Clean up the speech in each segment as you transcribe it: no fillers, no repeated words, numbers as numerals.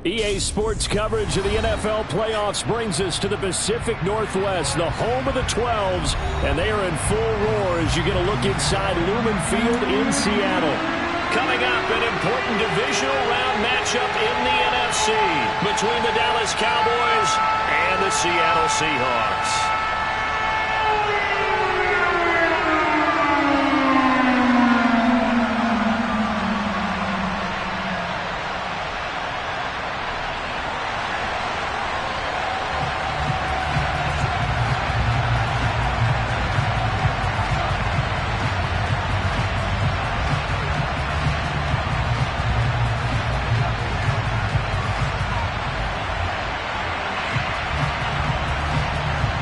EA Sports coverage of the NFL playoffs brings us to the Pacific Northwest, the home of the 12s, and they are in full roar as you get a look inside Lumen Field in Seattle. Coming up, an important divisional round matchup in the NFC between the Dallas Cowboys and the Seattle Seahawks.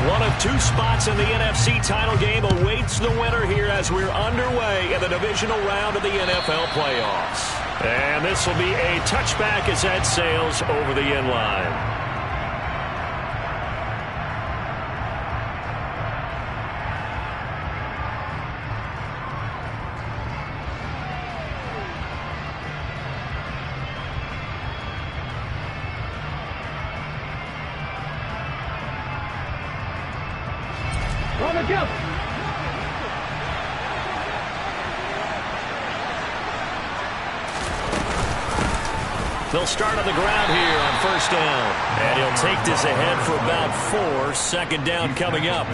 One of two spots in the NFC title game awaits the winner here as we're underway in the divisional round of the NFL playoffs. And this will be a touchback as that sails over the end line. Go. They'll start on the ground here on first down. And he'll take this ahead for about 4. Second down coming up.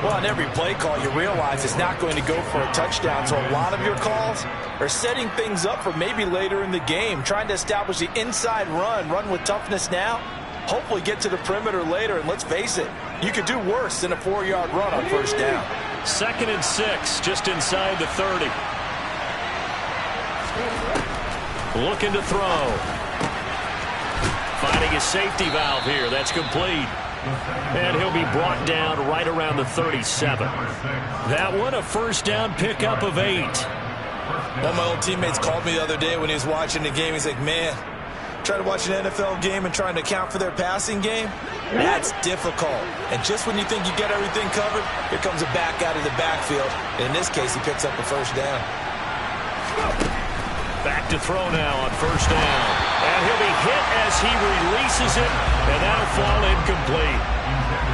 Well, on every play call, you realize it's not going to go for a touchdown. So a lot of your calls are setting things up for maybe later in the game, trying to establish the inside run with toughness now. Hopefully get to the perimeter later, and let's face it, you could do worse than a 4-yard run on first down. 2nd and 6, just inside the 30. Looking to throw. Finding his safety valve here. That's complete. And he'll be brought down right around the 37. That one, a first down pickup of 8. One of my old teammates called me the other day when he was watching the game. He's like, man, try to watch an NFL game and trying to account for their passing game, that's difficult. And just when you think you get everything covered, here comes a back out of the backfield. And in this case, he picks up a first down. Back to throw now on first down. And he'll be hit as he releases it, and that'll fall incomplete.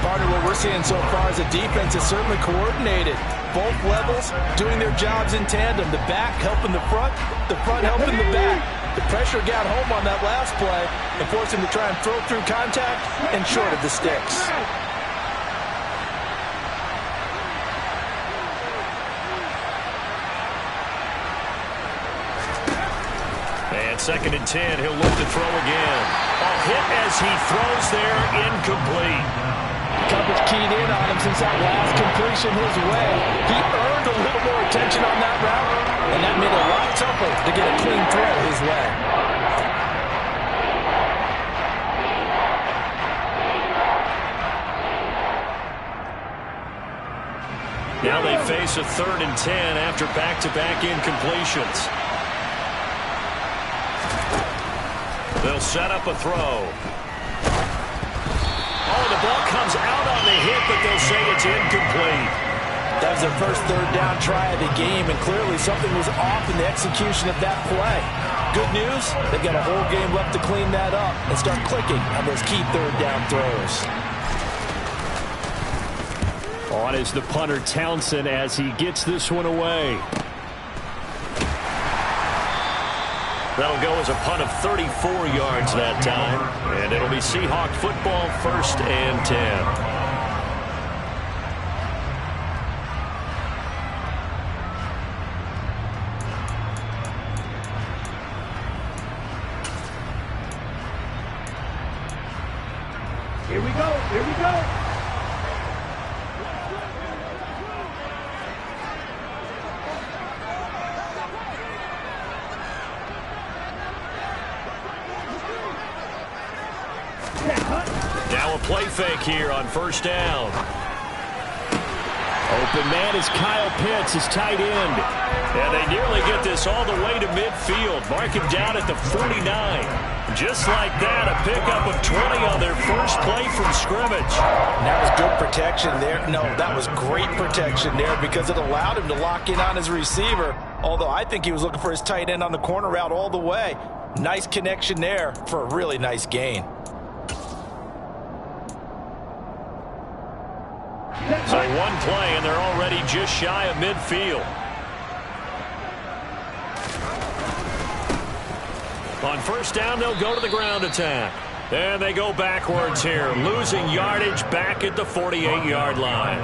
Partner, what we're seeing so far is the defense is certainly coordinated. Both levels doing their jobs in tandem. The back helping the front helping the back. The pressure got home on that last play and forced him to try and throw through contact and short of the sticks. And 2nd and 10, he'll look to throw again. A hit as he throws there, incomplete. Coverage keyed in on him since that last completion his way. He earned a little more attention on that route, and that made it a lot tougher to get a clean throw his way. Now they face a 3rd and 10 after back-to-back incompletions. They'll set up a throw. Oh, the ball comes out on the hit, but they'll say it's incomplete. That was their first 3rd down try of the game, and clearly something was off in the execution of that play. Good news, they've got a whole game left to clean that up and start clicking on those key 3rd down throws. On is the punter Townsend as he gets this one away. That'll go as a punt of 34 yards that time. And it'll be Seahawk football, 1st and 10. Here we go. Here we go. Now a play fake here on first down. Open man is Kyle Pitts, his tight end. And they nearly get this all the way to midfield. Mark him down at the 49. Just like that, a pickup of 20 on their first play from scrimmage. And that was good protection there. No, that was great protection there because it allowed him to lock in on his receiver. Although I think he was looking for his tight end on the corner route all the way. Nice connection there for a really nice gain. So one play, and they're already just shy of midfield. On first down, they'll go to the ground attack. And they go backwards here, losing yardage back at the 48-yard line.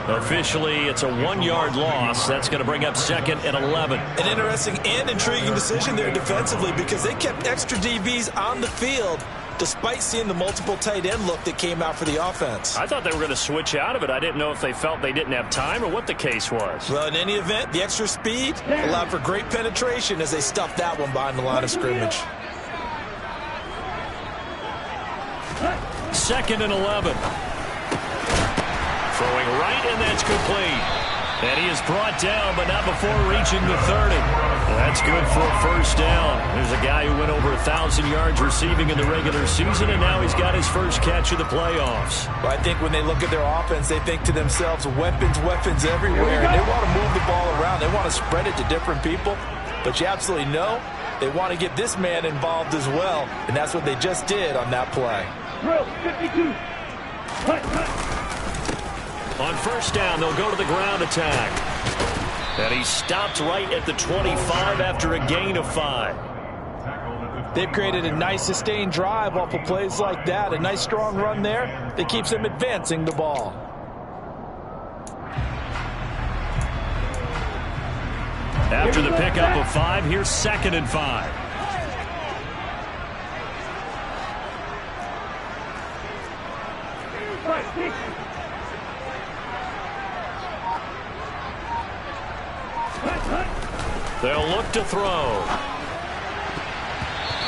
Officially, it's a 1-yard loss. That's going to bring up 2nd and 11. An interesting and intriguing decision there defensively because they kept extra DBs on the field despite seeing the multiple tight end look that came out for the offense. I thought they were going to switch out of it. I didn't know if they felt they didn't have time or what the case was. Well, in any event, the extra speed allowed for great penetration as they stuffed that one behind the line of scrimmage. 2nd and 11. Throwing right, and that's complete. And he is brought down, but not before reaching the 30. That's good for a first down. There's a guy who went over 1,000 yards receiving in the regular season, and now he's got his first catch of the playoffs. Well, I think when they look at their offense, they think to themselves, weapons everywhere, and they want to move the ball around. They want to spread it to different people, but you absolutely know they want to get this man involved as well, and that's what they just did on that play. Drill, 52. On first down, they'll go to the ground attack. And he stopped right at the 25 after a gain of 5. They've created a nice sustained drive off of plays like that. A nice strong run there that keeps them advancing the ball. After the pickup of 5, here's 2nd and 5. They'll look to throw.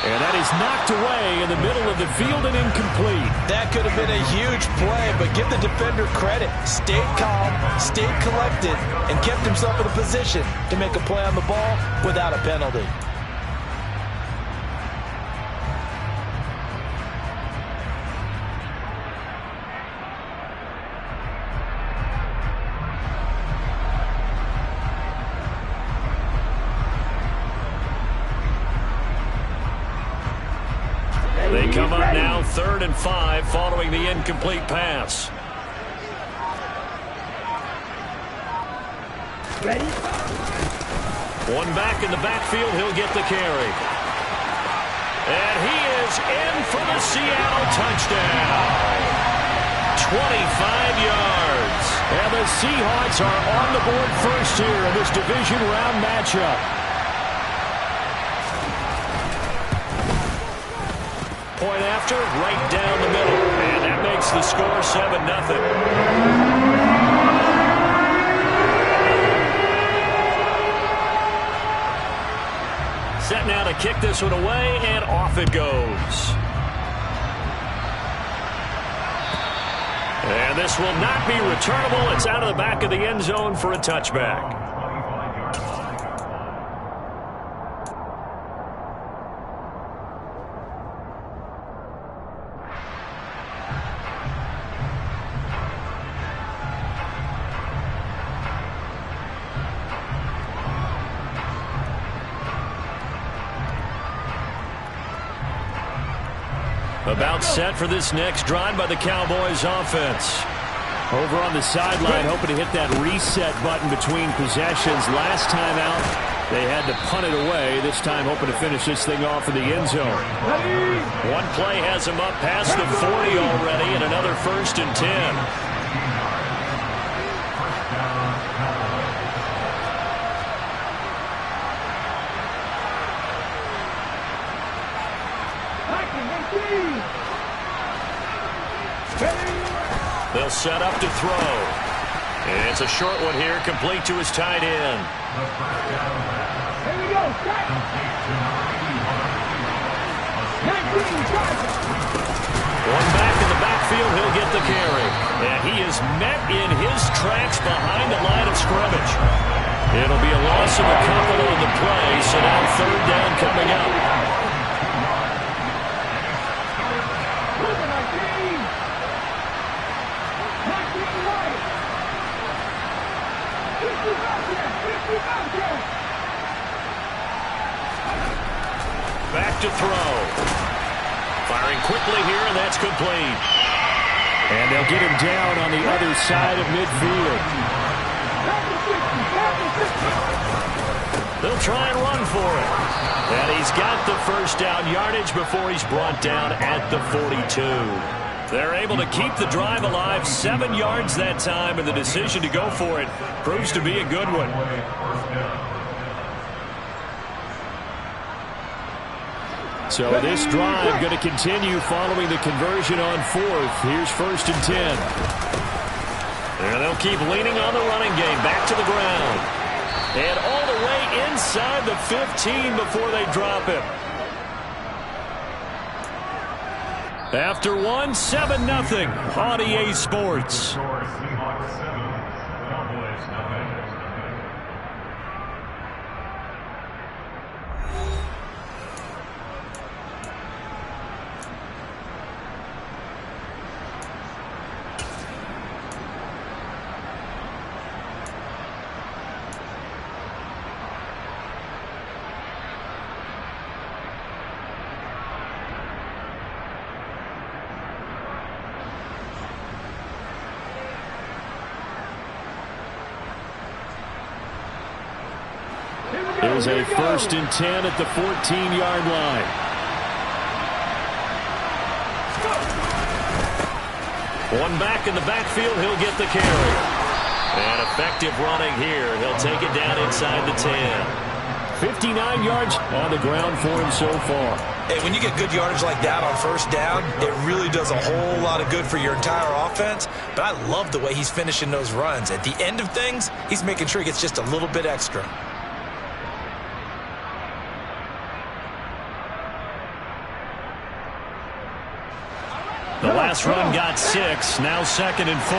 And that is knocked away in the middle of the field and incomplete. That could have been a huge play, but give the defender credit. Stayed calm, stayed collected, and kept himself in a position to make a play on the ball without a penalty. They come up now 3rd and 5 following the incomplete pass. Ready? One back in the backfield, he'll get the carry. And he is in for the Seattle touchdown. 25 yards. And the Seahawks are on the board first here in this division round matchup. Point after, right down the middle. And that makes the score 7-0. Set now to kick this one away, and off it goes. And this will not be returnable. It's out of the back of the end zone for a touchback. About set for this next drive by the Cowboys offense. Over on the sideline, hoping to hit that reset button between possessions. Last time out, they had to punt it away. This time, hoping to finish this thing off in the end zone. One play has them up past the 40 already, and another 1st and 10. They'll set up to throw. And it's a short one here, complete to his tight end. Here we go. One back in the backfield, he'll get the carry. And he is met in his tracks behind the line of scrimmage. It'll be a loss of a couple on the play, so now 3rd down coming up. Back to throw. Firing quickly here, and that's complete. And they'll get him down on the other side of midfield. They'll try and run for it. And he's got the first down yardage before he's brought down at the 42. They're able to keep the drive alive, 7 yards that time, and the decision to go for it proves to be a good one. So this drive going to continue following the conversion on 4th. Here's 1st and 10. And they'll keep leaning on the running game. Back to the ground. And all the way inside the 15 before they drop him. After 1, 7-0 on EA Sports. Here's a 1st and 10 at the 14-yard line. One back in the backfield, he'll get the carry. And effective running here. He'll take it down inside the 10. 59 yards on the ground for him so far. Hey, when you get good yardage like that on 1st down, it really does a whole lot of good for your entire offense. But I love the way he's finishing those runs. At the end of things, he's making sure he gets just a little bit extra. The last run got 6, now 2nd and 4.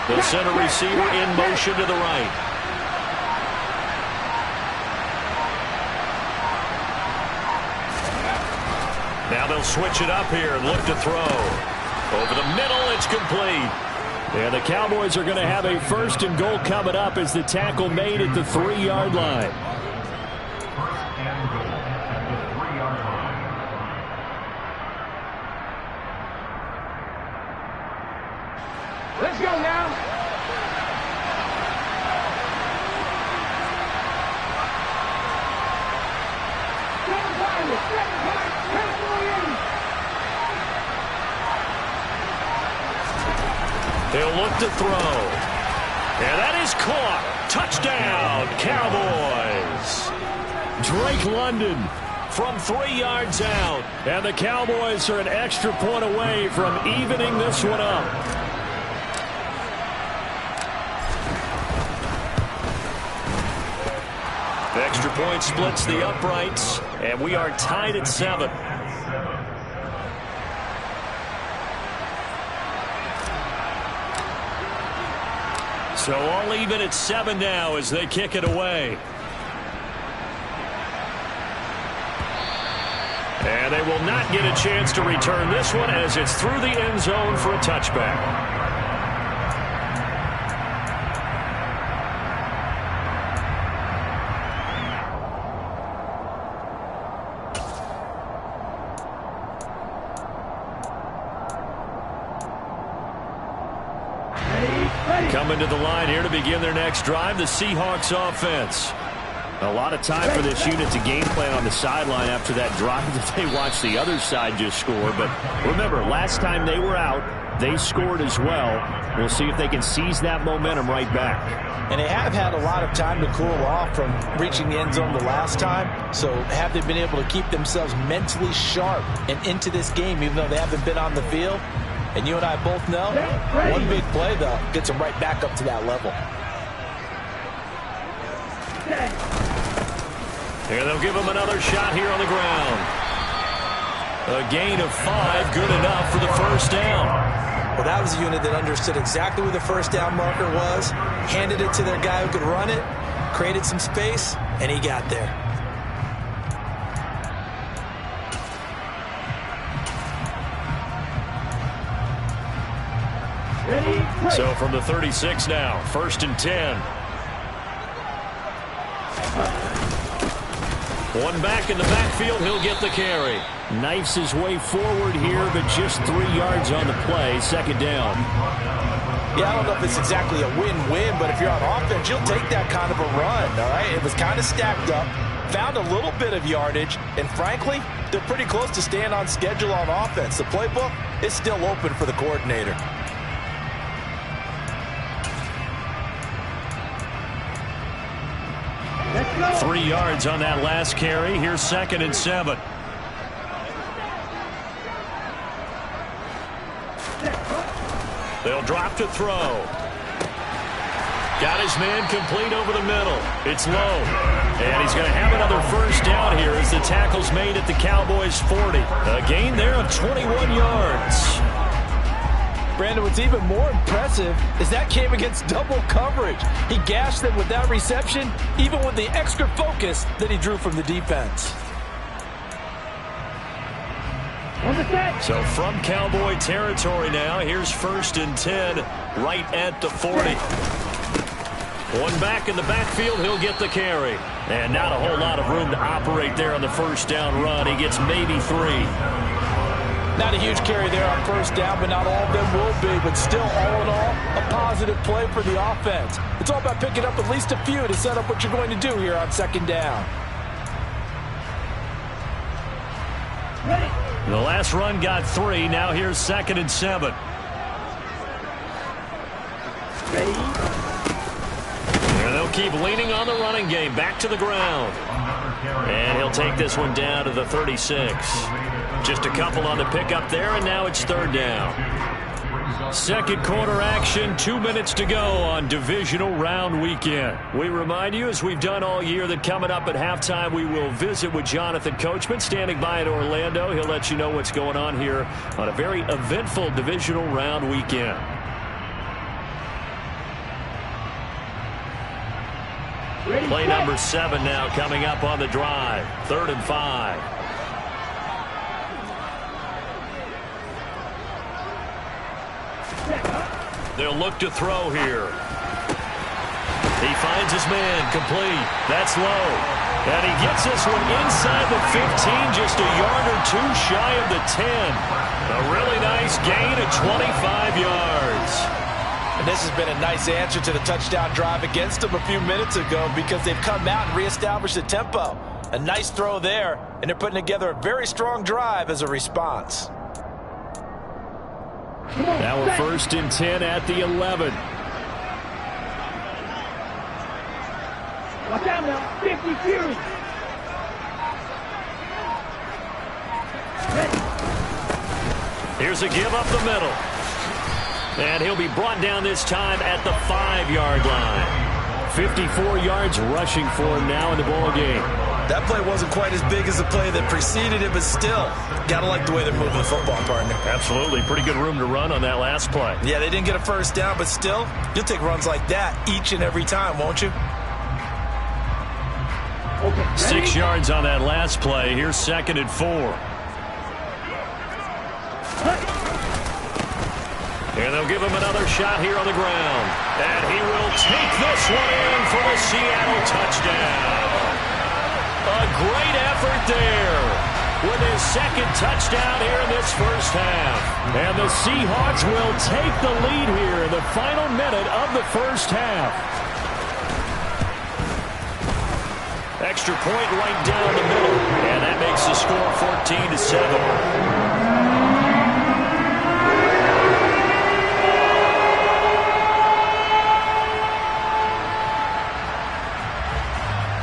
They'll send a receiver in motion to the right. Now they'll switch it up here and look to throw. Over the middle, it's complete. And the Cowboys are going to have a 1st and goal coming up as the tackle made at the 3-yard line. Let's go now. They'll look to throw. And that is caught. Touchdown, Cowboys. Drake London from 3 yards out. And the Cowboys are an extra point away from evening this one up. The extra point splits the uprights, and we are tied at 7. So all even at 7 now as they kick it away. And they will not get a chance to return this one as it's through the end zone for a touchback. Coming to the line here to begin their next drive, the Seahawks offense. A lot of time for this unit to game plan on the sideline after that drive that they watched the other side just score. But remember, last time they were out, they scored as well. We'll see if they can seize that momentum right back. And they have had a lot of time to cool off from reaching the end zone the last time. So have they been able to keep themselves mentally sharp and into this game even though they haven't been on the field? And you and I both know, one big play, though, gets them right back up to that level. Here they'll give him another shot here on the ground. A gain of 5, good enough for the 1st down. Well, that was a unit that understood exactly where the 1st down marker was, handed it to their guy who could run it, created some space, and he got there. So from the 36 now, 1st and 10. One back in the backfield, he'll get the carry. Knifes his way forward here, but just 3 yards on the play. Second down. Yeah, I don't know if it's exactly a win-win, but if you're on offense, you'll take that kind of a run, all right? It was kind of stacked up, found a little bit of yardage, and frankly, they're pretty close to staying on schedule on offense. The playbook is still open for the coordinator. Let's go. 3 yards on that last carry. Here's 2nd and 7. They'll drop to throw. Got his man complete over the middle. It's low. And he's going to have another first down here as the tackle's made at the Cowboys' 40. A gain there of 21 yards. Brandon, what's even more impressive is that came against double coverage. He gashed them with that reception, even with the extra focus that he drew from the defense. So from Cowboy territory now, here's 1st and 10 right at the 40. One back in the backfield, he'll get the carry. And not a whole lot of room to operate there on the first down run. He gets maybe 3. Not a huge carry there on first down, but not all of them will be. But still, all in all, a positive play for the offense. It's all about picking up at least a few to set up what you're going to do here on 2nd down. Ready. The last run got 3. Now here's 2nd and 7. Ready. And they'll keep leaning on the running game. Back to the ground. And he'll take this one down to the 36. Just a couple on the pickup there, and now it's 3rd down. Second quarter action, 2 minutes to go on divisional round weekend. We remind you, as we've done all year, that coming up at halftime, we will visit with Jonathan Coachman, standing by in Orlando. He'll let you know what's going on here on a very eventful divisional round weekend. Play number 7 now coming up on the drive. 3rd and 5. They'll look to throw here. He finds his man complete. That's low. And he gets this one inside the 15, just a yard or 2 shy of the 10. A really nice gain of 25 yards. And this has been a nice answer to the touchdown drive against them a few minutes ago because they've come out and reestablished the tempo. A nice throw there, and they're putting together a very strong drive as a response. Now we're 1st and 10 at the 11. Watch out now. 50 Fury. Ready. Here's a give up the middle. And he'll be brought down this time at the 5-yard line. 54 yards rushing for him now in the ball game. That play wasn't quite as big as the play that preceded it, but still, gotta like the way they're moving the football, partner. Absolutely. Pretty good room to run on that last play. Yeah, they didn't get a first down, but still, you'll take runs like that each and every time, won't you? Okay. 6 yards on that last play. Here's 2nd and 4. And they'll give him another shot here on the ground. And he will take this one in for the Seattle touchdown. A great effort there with his 2nd touchdown here in this first half. And the Seahawks will take the lead here in the final minute of the first half. Extra point right down the middle. And that makes the score 14-7.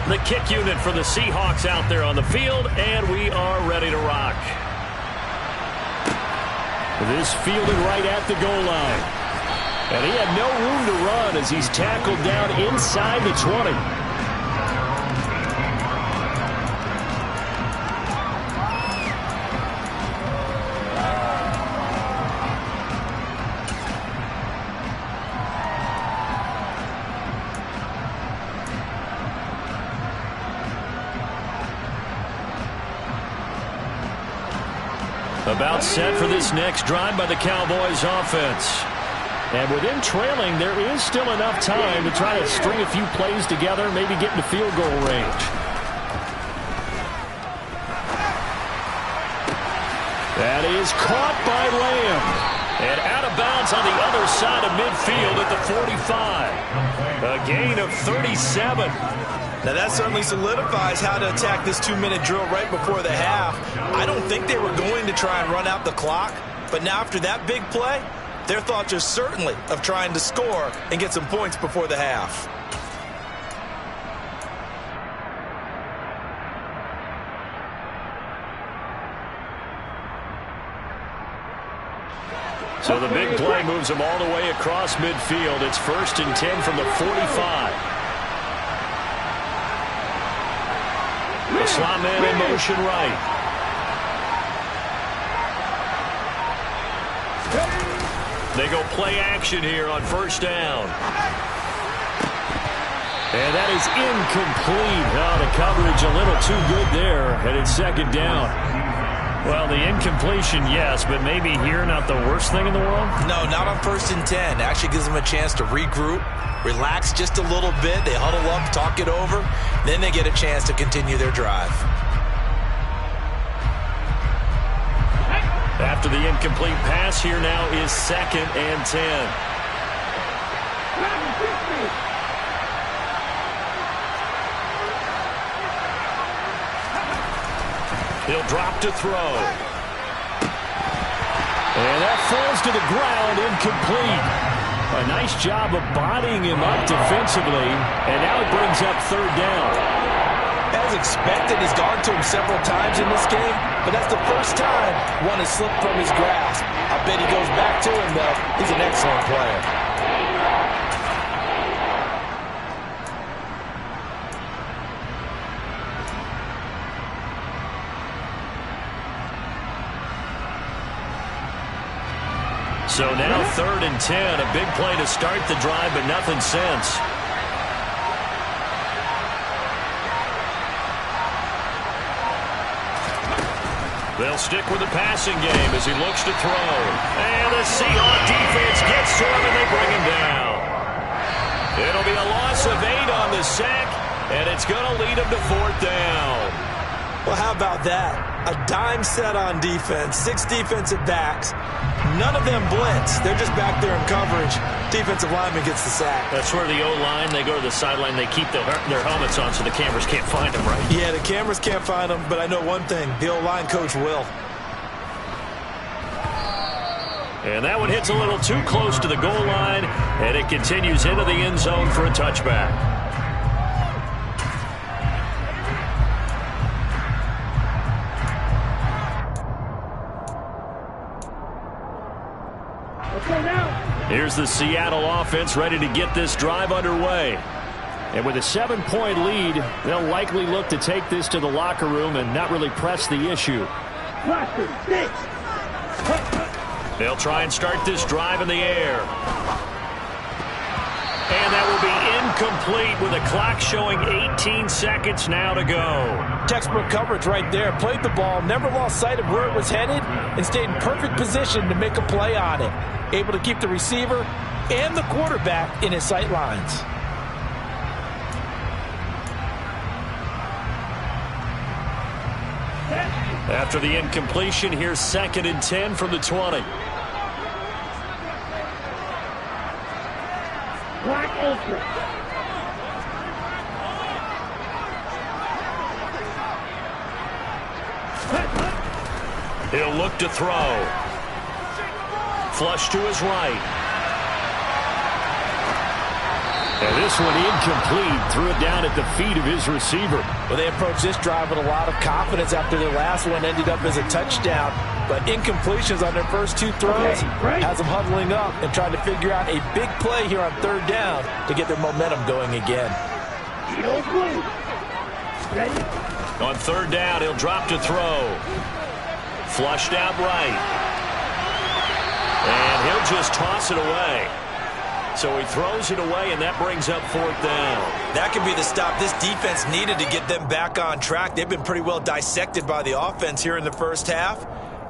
The kick unit for the Seahawks out there on the field, and we are ready to rock. This fielded right at the goal line. And he had no room to run as he's tackled down inside the 20. About set for this next drive by the Cowboys offense. And with him trailing, there is still enough time to try to string a few plays together, maybe get into field goal range. That is caught by Lamb. And out of bounds on the other side of midfield at the 45. A gain of 37. Now that certainly solidifies how to attack this 2-minute drill right before the half. I don't think they were going to try and run out the clock, but now after that big play, their thoughts are certainly of trying to score and get some points before the half. So the big play moves them all the way across midfield. It's 1st and 10 from the 45. The slot man in motion right. They go play action here on 1st down. And that is incomplete. Oh, the coverage a little too good there. And it's 2nd down. Well, the incompletion, yes, but maybe here not the worst thing in the world? No, not on 1st and 10. Actually gives them a chance to regroup, relax just a little bit. They huddle up, talk it over. Then they get a chance to continue their drive. After the incomplete pass, here now is 2nd and 10. He'll drop to throw. And that falls to the ground, incomplete. A nice job of bodying him up defensively, and now it brings up 3rd down. As expected, he's gone to him several times in this game, but that's the first time one has slipped from his grasp. I bet he goes back to him, though. He's an excellent player. So now 3rd and 10, a big play to start the drive, but nothing since. They'll stick with the passing game as he looks to throw. And the Seahawks defense gets to him, and they bring him down. It'll be a loss of 8 on the sack, and it's going to lead him to 4th down. Well, how about that? A dime set on defense, 6 defensive backs. None of them blitz. They're just back there in coverage. Defensive lineman gets the sack. That's where the O-line, they go to the sideline, they keep their helmets on so the cameras can't find them, right? Yeah, the cameras can't find them, but I know one thing. The O-line coach will. And that one hits a little too close to the goal line, and it continues into the end zone for a touchback. Here's the Seattle offense ready to get this drive underway. And with a 7-point lead, they'll likely look to take this to the locker room and not really press the issue. They'll try and start this drive in the air. And that will be incomplete with a clock showing 18 seconds now to go. Textbook coverage right there. Played the ball, never lost sight of where it was headed, and stayed in perfect position to make a play on it. Able to keep the receiver and the quarterback in his sight lines. After the incompletion, here's 2nd and 10 from the 20. He'll look to throw. Flush to his right. And this one incomplete. Threw it down at the feet of his receiver. Well, they approached this drive with a lot of confidence after their last one ended up as a touchdown. But incompletions on their first 2 throws has them huddling up and trying to figure out a big play here on 3rd down to get their momentum going again. On 3rd down, he'll drop to throw. Flushed out right. And he'll just toss it away. So he throws it away, and that brings up 4th down. That could be the stop this defense needed to get them back on track. They've been pretty well dissected by the offense here in the first half.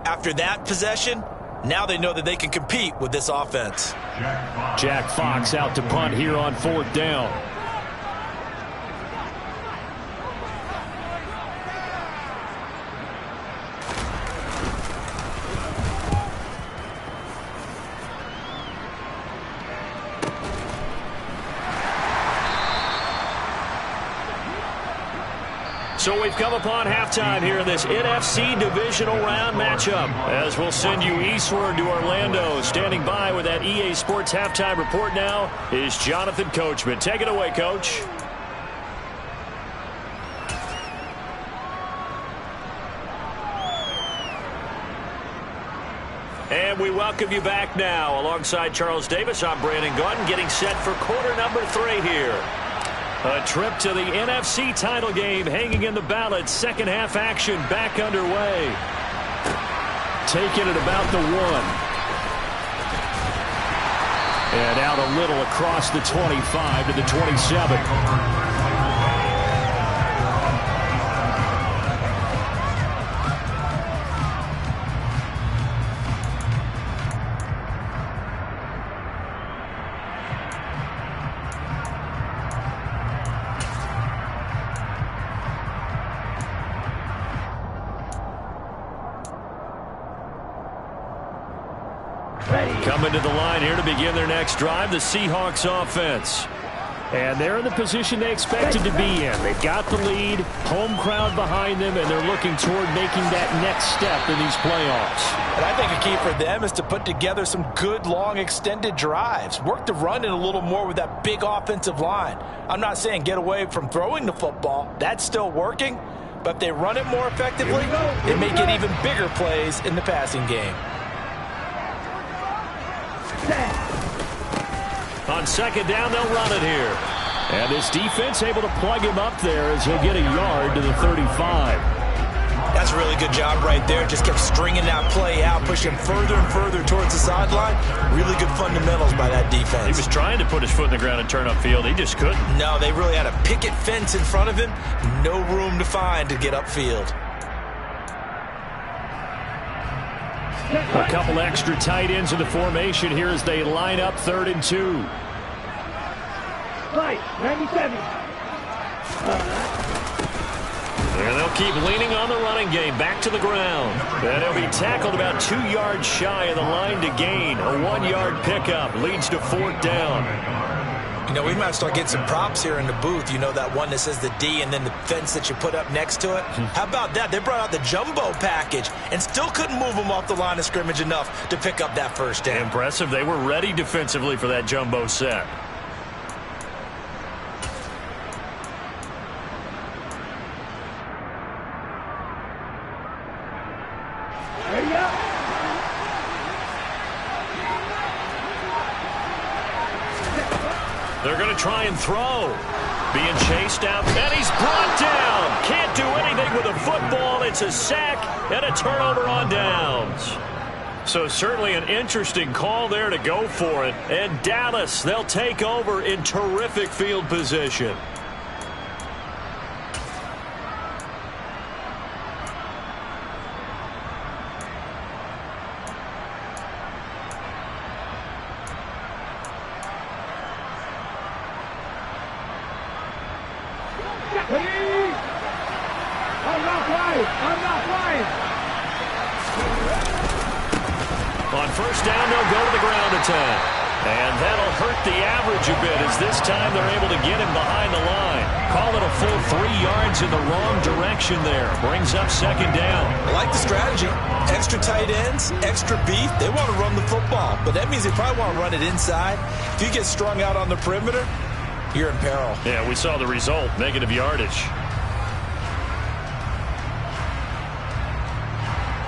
After that possession, now they know that they can compete with this offense. Jack Fox out to punt here on 4th down. So we've come upon halftime here in this NFC divisional round matchup. As we'll send you eastward to Orlando. Standing by with that EA Sports halftime report now is Jonathan Coachman. Take it away, Coach. And we welcome you back now. Alongside Charles Davis, I'm Brandon Gaudin, getting set for quarter number 3 here. A trip to the NFC title game hanging in the balance. Second half action back underway. Taken at about the 1. And out a little across the 25 to the 27. Coming to the line here to begin their next drive, the Seahawks offense. And they're in the position they expected to be in. They've got the lead, home crowd behind them, and they're looking toward making that next step in these playoffs. And I think a key for them is to put together some good, long, extended drives. Work the run in a little more with that big offensive line. I'm not saying get away from throwing the football. That's still working. But if they run it more effectively, it may get even bigger plays in the passing game. On second down, they'll run it here. And this defense able to plug him up there as he'll get a yard to the 35. That's a really good job right there. Just kept stringing that play out, pushing further and further towards the sideline. Really good fundamentals by that defense. He was trying to put his foot in the ground and turn upfield. He just couldn't. No, they really had a picket fence in front of him. No room to find to get upfield. A couple extra tight ends in the formation here as they line up 3rd and 2. Right, 97. And they'll keep leaning on the running game. Back to the ground. And he'll be tackled about 2 yards shy of the line to gain. A 1-yard pickup leads to 4th down. You know, we might start getting some props here in the booth. You know, that one that says the D and then the fence that you put up next to it? How about that? They brought out the jumbo package and still couldn't move them off the line of scrimmage enough to pick up that first down. Impressive. They were ready defensively for that jumbo set. There you go. They're going to try and throw. Being chased out, and he's brought down. Can't do anything with a football. It's a sack and a turnover on downs. So certainly an interesting call there to go for it. And Dallas, they'll take over in terrific field position. On first down, they'll go to the ground attack. And that'll hurt the average a bit as this time they're able to get him behind the line. Call it a full 3 yards in the wrong direction there. Brings up 2nd down. I like the strategy. Extra tight ends, extra beef. They want to run the football, but that means they probably want to run it inside. If you get strung out on the perimeter, you're in peril. Yeah, we saw the result, negative yardage.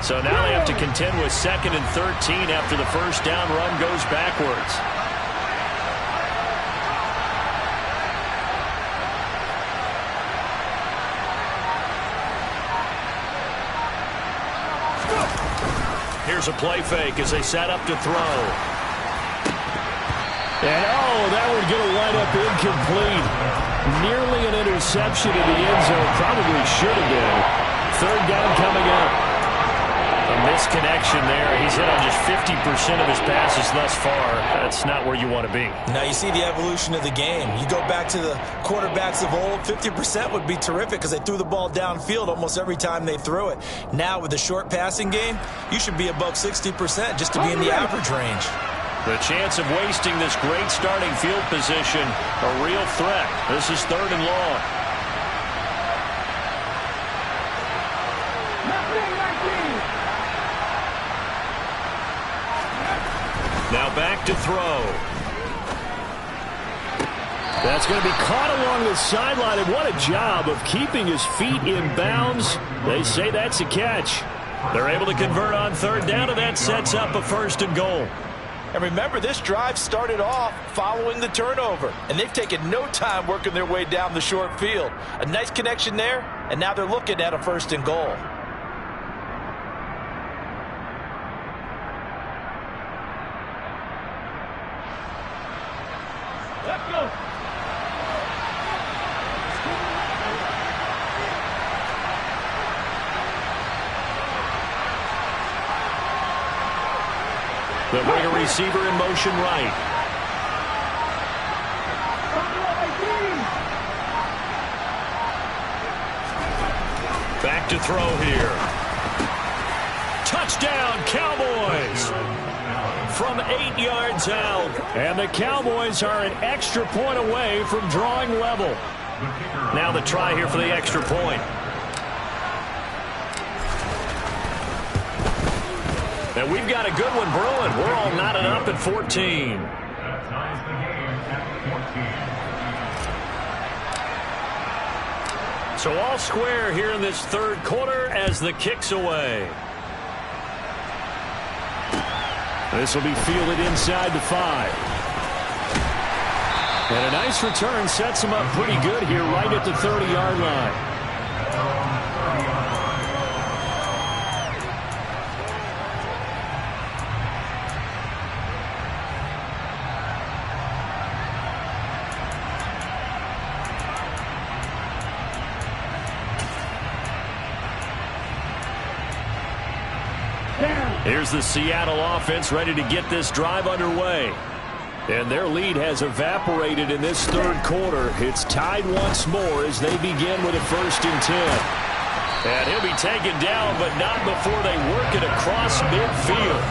So now they have to contend with 2nd and 13 after the first down run goes backwards. Here's a play fake as they set up to throw. And that would get a line up incomplete. Nearly an interception in the end zone. Probably should have been. 3rd down coming up. A misconnection there. He's hit on just 50% of his passes thus far. That's not where you want to be. Now you see the evolution of the game. You go back to the quarterbacks of old, 50% would be terrific because they threw the ball downfield almost every time they threw it. Now with the short passing game, you should be above 60% just to be in the average range. The chance of wasting this great starting field position, a real threat. This is 3rd and long. throw. That's going to be caught along the sideline, and what a job of keeping his feet in bounds. They say that's a catch. They're able to convert on third down, and that sets up a 1st and goal. And remember, this drive started off following the turnover, and they've taken no time working their way down the short field. A nice connection there, and now they're looking at a 1st and goal. Let's go. They'll bring a receiver in motion right. Back to throw here. Touchdown, Cowboys! From 8 yards out. And the Cowboys are an extra point away from drawing level. Now the try here for the extra point. And we've got a good one brewing. We're all knotted up at 14. So all square here in this third quarter as the kick's away. This will be fielded inside the 5. And a nice return sets him up pretty good here right at the 30-yard line. Here's the Seattle offense ready to get this drive underway. And their lead has evaporated in this third quarter. It's tied once more as they begin with a 1st and 10. And he'll be taken down, but not before they work it across midfield.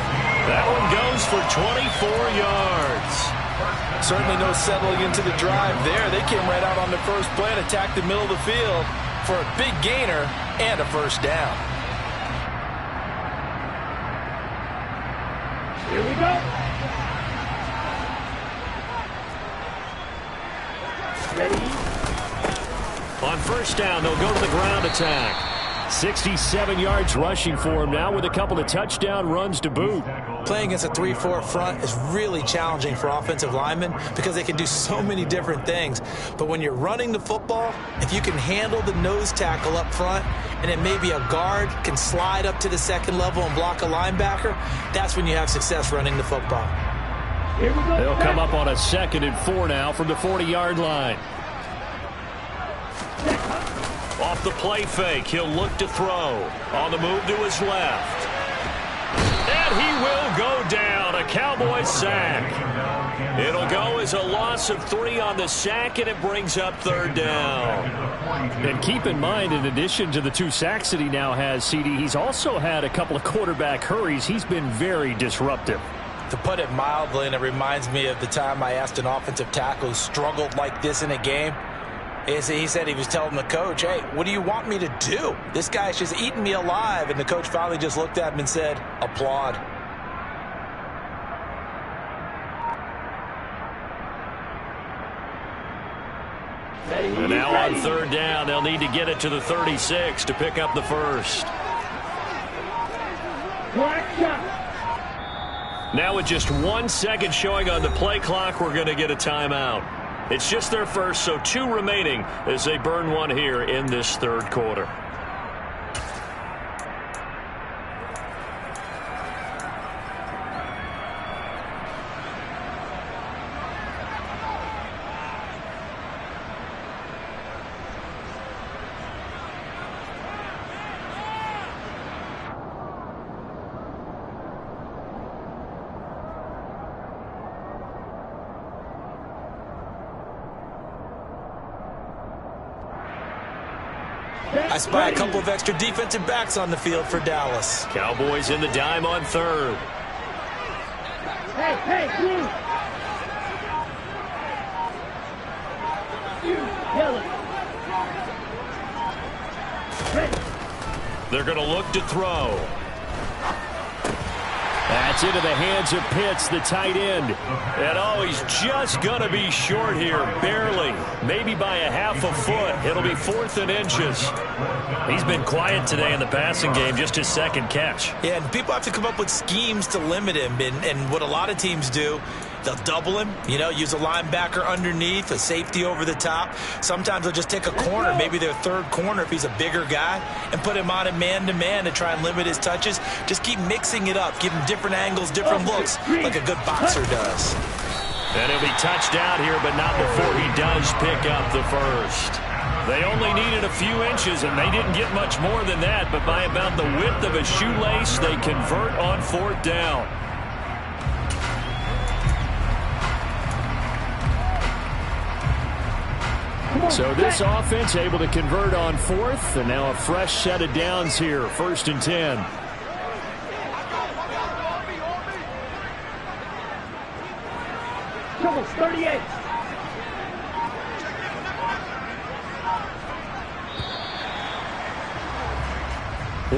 That one goes for 24 yards. Certainly no settling into the drive there. They came right out on the first play and attacked the middle of the field for a big gainer and a 1st down. Here we go. Ready? On 1st down, they'll go to the ground attack. 67 yards rushing for him now with a couple of touchdown runs to boot. Playing against a 3-4 front is really challenging for offensive linemen because they can do so many different things. But when you're running the football, if you can handle the nose tackle up front and then maybe a guard can slide up to the 2nd level and block a linebacker, that's when you have success running the football. Here we go. They'll come up on a 2nd and 4 now from the 40-yard line. Off the play fake, he'll look to throw. On the move to his left. And he will go down. A Cowboys sack. It'll go as a loss of 3 on the sack, and it brings up 3rd down. And keep in mind, in addition to the 2 sacks that he now has, CD, he's also had a couple of quarterback hurries. He's been very disruptive. To put it mildly, and it reminds me of the time I asked an offensive tackle who struggled like this in a game. He said he was telling the coach, hey, what do you want me to do? This guy's just eating me alive. And the coach finally just looked at him and said, applaud. And now on 3rd down, they'll need to get it to the 36 to pick up the 1st. Now with just 1 second showing on the play clock, we're going to get a timeout. It's just their first, so 2 remaining as they burn one here in this third quarter. I spy a couple of extra defensive backs on the field for Dallas. Cowboys in the dime on 3rd. Hey, blue. Yellow. Ready. They're going to look to throw. That's into the hands of Pitts, the tight end. And oh, he's just going to be short here, barely. Maybe by a half a foot. It'll be 4th and inches. He's been quiet today in the passing game, just his second catch. Yeah, and people have to come up with schemes to limit him. And what a lot of teams do, they'll double him, use a linebacker underneath, a safety over the top. Sometimes they'll just take a corner, maybe their third corner if he's a bigger guy, and put him on a man-to-man to try and limit his touches. Just keep mixing it up, give him different angles, different looks, like a good boxer does. And he'll be touched out here, but not before he does pick up the first. They only needed a few inches, and they didn't get much more than that, but by about the width of a shoelace, they convert on 4th down. So this offense able to convert on 4th, and now a fresh set of downs here, 1st and 10. Trouble, 38.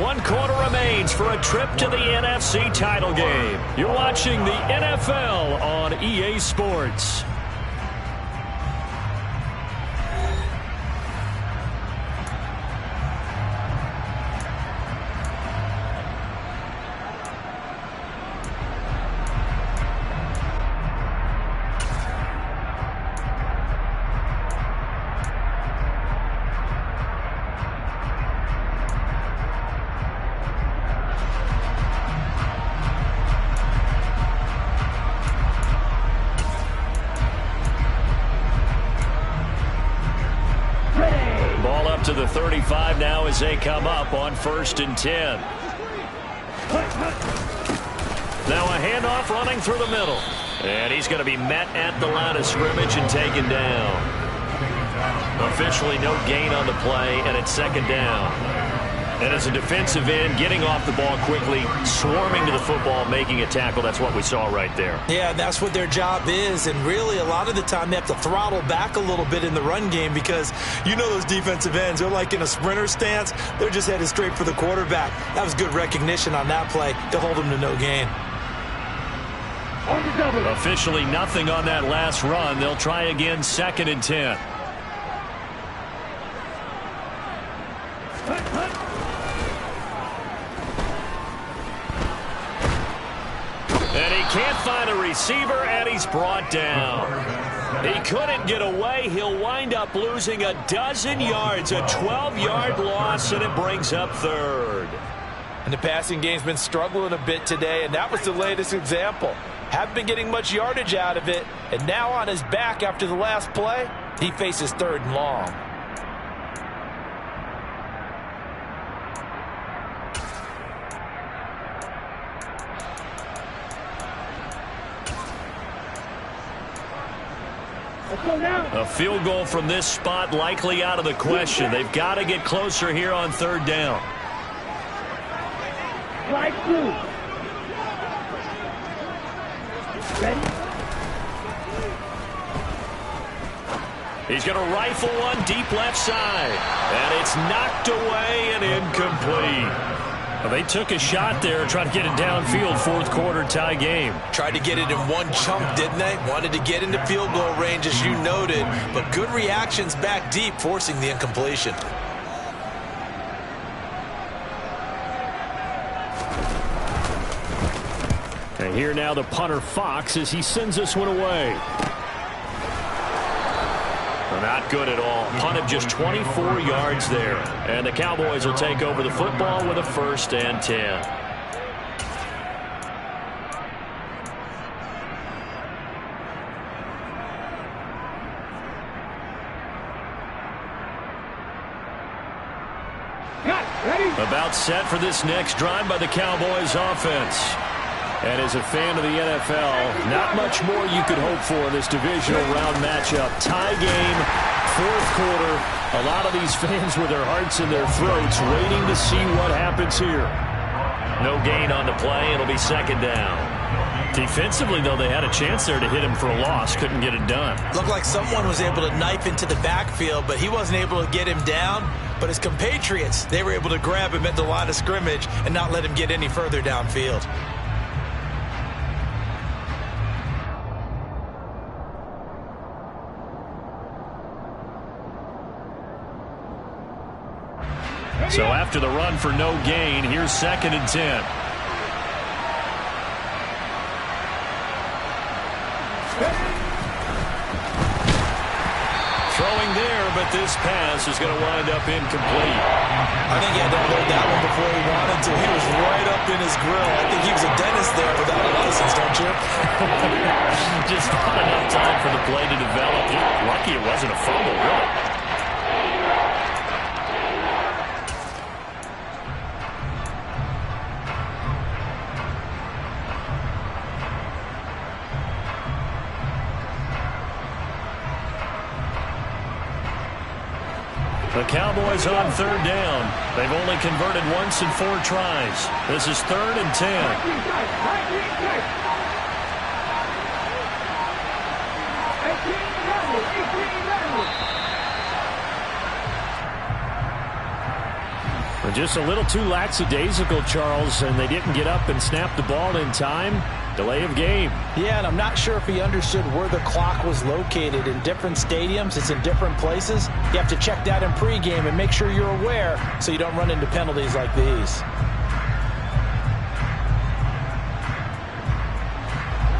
One quarter remains for a trip to the NFC title game. You're watching the NFL on EA Sports. To the 35 now as they come up on 1st and 10. Now a handoff running through the middle. And he's going to be met at the line of scrimmage and taken down. Officially no gain on the play, and it's 2nd down. And as a defensive end, getting off the ball quickly, swarming to the football, making a tackle, that's what we saw right there. Yeah, that's what their job is, and really a lot of the time they have to throttle back a little bit in the run game because those defensive ends, they're like in a sprinter stance. They're just headed straight for the quarterback. That was good recognition on that play to hold them to no gain. Officially nothing on that last run. They'll try again, 2nd and 10. And he can't find a receiver, and he's brought down. He couldn't get away. He'll wind up losing a dozen yards, a 12-yard loss, and it brings up 3rd. And the passing game's been struggling a bit today, and that was the latest example. Haven't been getting much yardage out of it, and now on his back after the last play, he faces 3rd and long. A field goal from this spot likely out of the question. They've got to get closer here on 3rd down. Flag blue. Ready? He's going to rifle one deep left side. And it's knocked away and incomplete. Well, they took a shot there, trying to get it downfield, 4th quarter tie game. Tried to get it in one chunk, didn't they? Wanted to get into field goal range, as you noted, but good reactions back deep, forcing the incompletion. And here now the punter Fox as he sends this one away. Not good at all. Punt of just 24 yards there. And the Cowboys will take over the football with a 1st and 10. About set for this next drive by the Cowboys offense. And as a fan of the NFL, not much more you could hope for in this divisional round matchup. Tie game, 4th quarter. A lot of these fans with their hearts in their throats waiting to see what happens here. No gain on the play. It'll be 2nd down. Defensively, though, they had a chance there to hit him for a loss. Couldn't get it done. Looked like someone was able to knife into the backfield, but he wasn't able to get him down. But his compatriots, they were able to grab him at the line of scrimmage and not let him get any further downfield. So after the run for no gain, here's 2nd and 10. Throwing there, but this pass is going to wind up incomplete. I think he had to hold that one before he wanted to. He was right up in his grill. I think he was a dentist there without a license, don't you? Just not enough time for the play to develop. Lucky it wasn't a fumble, really. The Cowboys on 3rd down. They've only converted once in 4 tries. This is 3rd and 10. Just a little too lackadaisical, Charles, and they didn't get up and snap the ball in time. Delay of game. Yeah, and I'm not sure if he understood where the clock was located. In different stadiums, it's in different places. You have to check that in pregame and make sure you're aware so you don't run into penalties like these.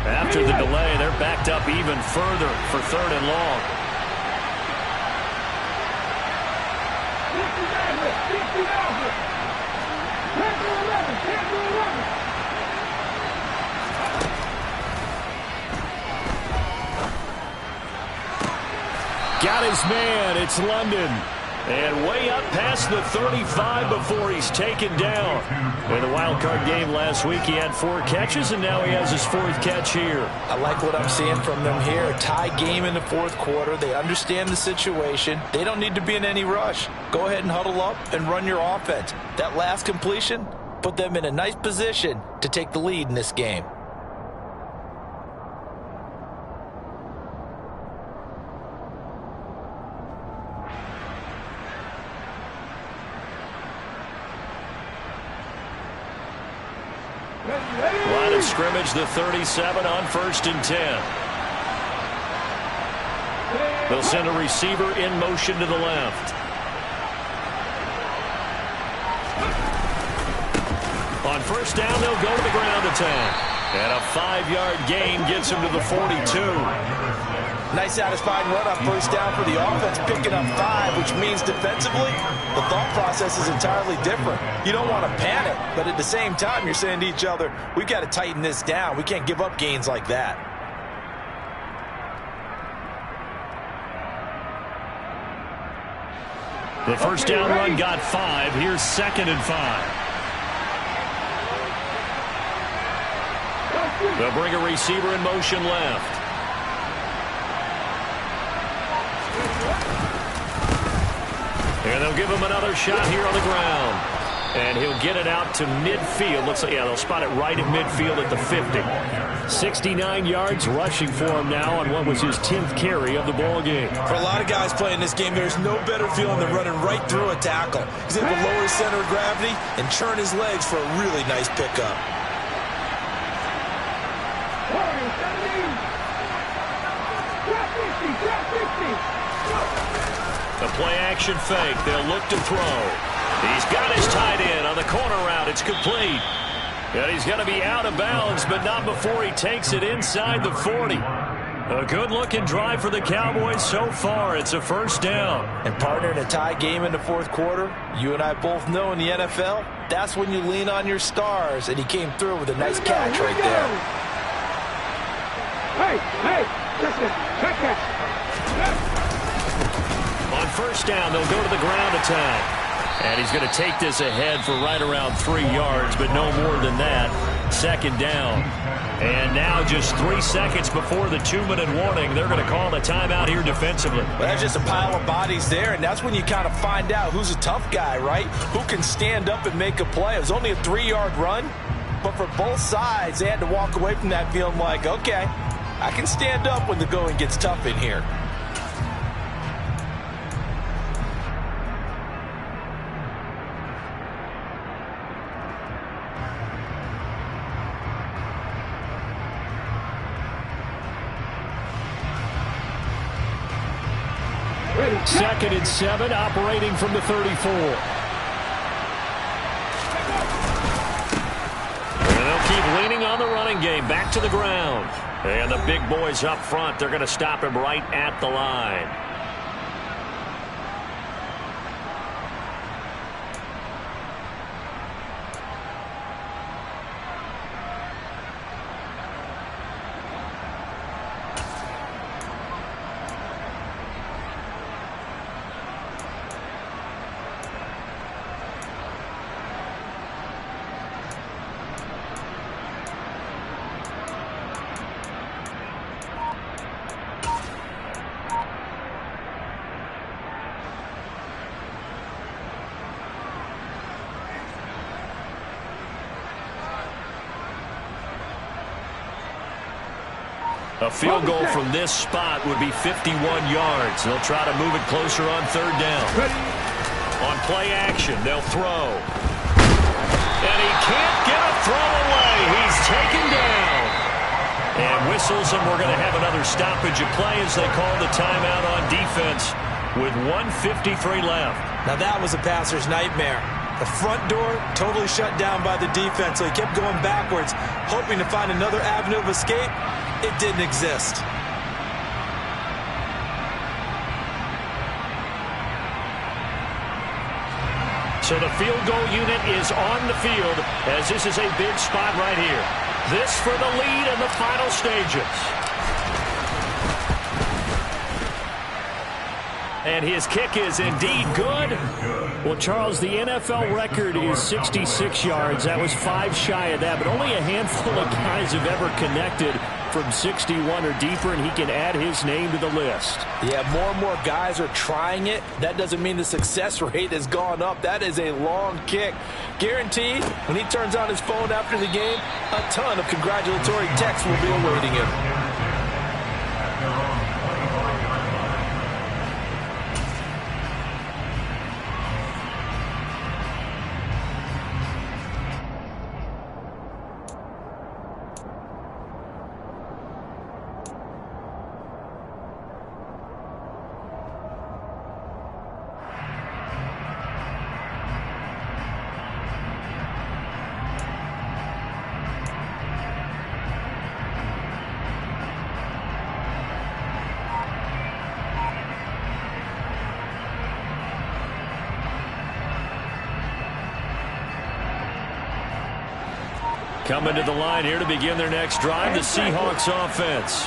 After the delay, they're backed up even further for 3rd and long. Got his man. It's London. And way up past the 35 before he's taken down. In the wild card game last week, he had 4 catches, and now he has his 4th catch here. I like what I'm seeing from them here. A tie game in the 4th quarter. They understand the situation. They don't need to be in any rush. Go ahead and huddle up and run your offense. That last completion put them in a nice position to take the lead in this game. Line of scrimmage, the 37 on 1st and 10. They'll send a receiver in motion to the left. On 1st down, they'll go to the ground attack. And a 5-yard gain gets him to the 42. Nice satisfying run on 1st down for the offense, picking up 5, which means defensively, the thought process is entirely different. You don't want to panic, but at the same time, you're saying to each other, we've got to tighten this down. We can't give up gains like that. The 1st down run got 5. Here's 2nd and 5. They'll bring a receiver in motion left. And they'll give him another shot here on the ground. And he'll get it out to midfield. Looks like, yeah, they'll spot it right at midfield at the 50. 69 yards rushing for him now on what was his 10th carry of the ball game. For a lot of guys playing this game, there's no better feeling than running right through a tackle. He's able to lower his center of gravity and churn his legs for a really nice pickup. The play-action fake. They'll look to throw. He's got his tight end on the corner route. It's complete. And he's going to be out of bounds, but not before he takes it inside the 40. A good-looking drive for the Cowboys so far. It's a 1st down. And partner, in a tie game in the 4th quarter, you and I both know in the NFL, that's when you lean on your stars, and he came through with a nice catch right there. Hey, check that. On 1st down, they'll go to the ground attack. And he's going to take this ahead for right around 3 yards, but no more than that. 2nd down. And now just 3 seconds before the 2-minute warning, they're going to call a timeout here defensively. Well, there's just a pile of bodies there, and that's when you kind of find out who's a tough guy, right? Who can stand up and make a play. It was only a 3-yard run, but for both sides, they had to walk away from that feeling like, okay, I can stand up when the going gets tough in here. Second and 7, operating from the 34. running game back to the ground. And the big boys up front, they're going to stop him right at the line. A field goal from this spot would be 51 yards. They'll try to move it closer on third down. On play action, they'll throw. And he can't get a throw away. He's taken down. And whistles, and we're going to have another stoppage of play as they call the timeout on defense with 1:53 left. Now that was a passer's nightmare. The front door totally shut down by the defense, so he kept going backwards, hoping to find another avenue of escape. It didn't exist. So the field goal unit is on the field as this is a big spot right here. This for the lead in the final stages. And his kick is indeed good. Well, Charles, the NFL record is 66 yards. That was 5 shy of that, but only a handful of guys have ever connected from 61 or deeper, and he can add his name to the list. Yeah, more and more guys are trying it. That doesn't mean the success rate has gone up. That is a long kick. Guaranteed, when he turns on his phone after the game, a ton of congratulatory texts will be awaiting him. Coming to the line here to begin their next drive, the Seahawks offense.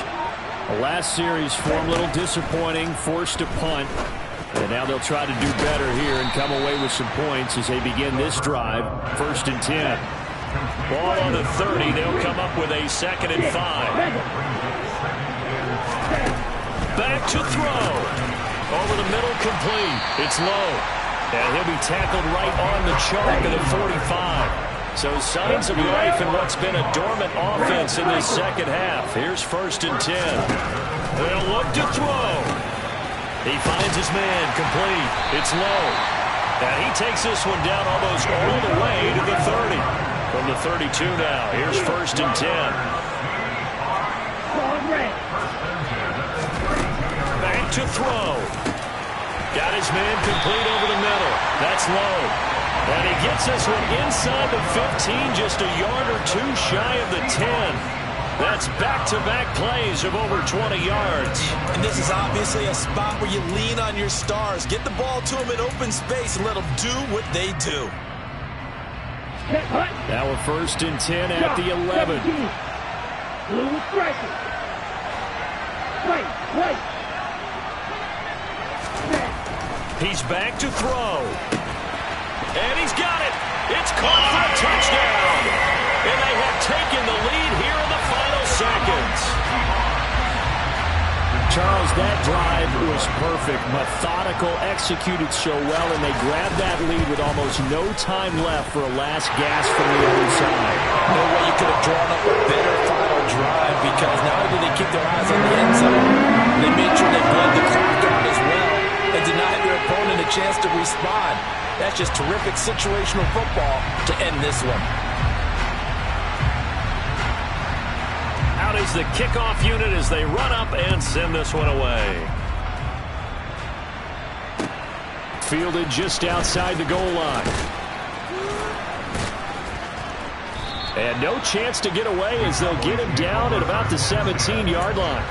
The last series form a little disappointing, forced to punt. And now they'll try to do better here and come away with some points as they begin this drive. 1st and 10. Ball on the 30. They'll come up with a 2nd and 5. Back to throw. Over the middle, complete. It's low. And he'll be tackled right on the chalk of the 45. So signs of life in what's been a dormant offense in this second half. Here's 1st and 10. They'll look to throw. He finds his man, complete. It's low. And he takes this one down almost all the way to the 30. From the 32 now, here's 1st and 10. Back to throw. Got his man complete over the middle. That's low. And he gets this one inside the 15, just a yard or two shy of the 10. That's back-to-back plays of over 20 yards. And this is obviously a spot where you lean on your stars. Get the ball to them in open space and let them do what they do. Now a 1st and 10 at the 11. He's back to throw. And he's got it. It's caught for a touchdown. And they have taken the lead here in the final seconds. Charles, that drive was perfect. Methodical, executed so well, and they grabbed that lead with almost no time left for a last gasp from the other side. No way you could have drawn up a better final drive, because not only did they keep their eyes on the end zone, they made sure they bled the clock out as well and denied their opponent a chance to respond. That's just terrific situational football to end this one. Out is the kickoff unit as they run up and send this one away. Fielded just outside the goal line. And no chance to get away as they'll get him down at about the 17-yard line.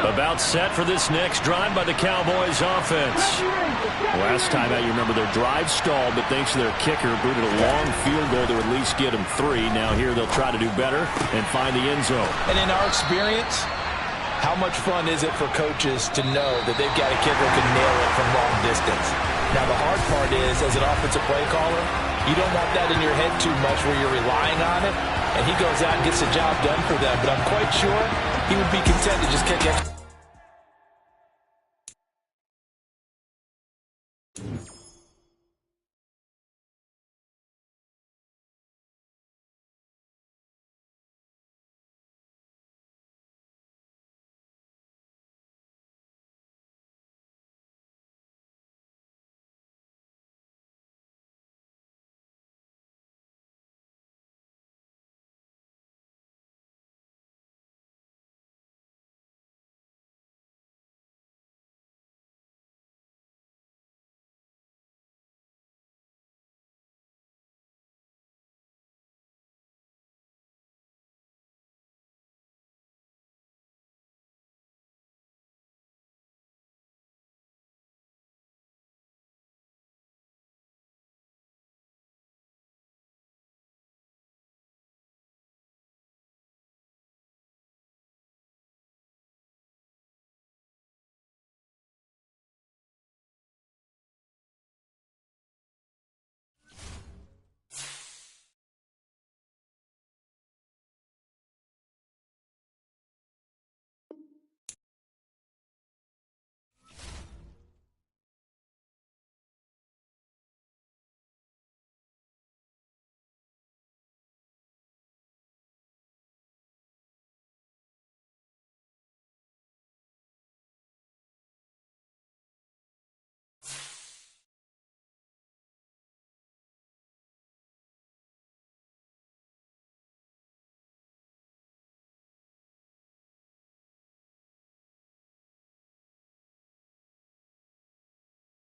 About set for this next drive by the Cowboys offense. Last time out, you remember their drive stalled, but thanks to their kicker, booted a long field goal to at least get them 3. Now here they'll try to do better and find the end zone. And in our experience, how much fun is it for coaches to know that they've got a kicker who can nail it from long distance? Now the hard part is, as an offensive play caller, you don't want that in your head too much where you're relying on it, and he goes out and gets the job done for them. But I'm quite sure he would be content to just kick it.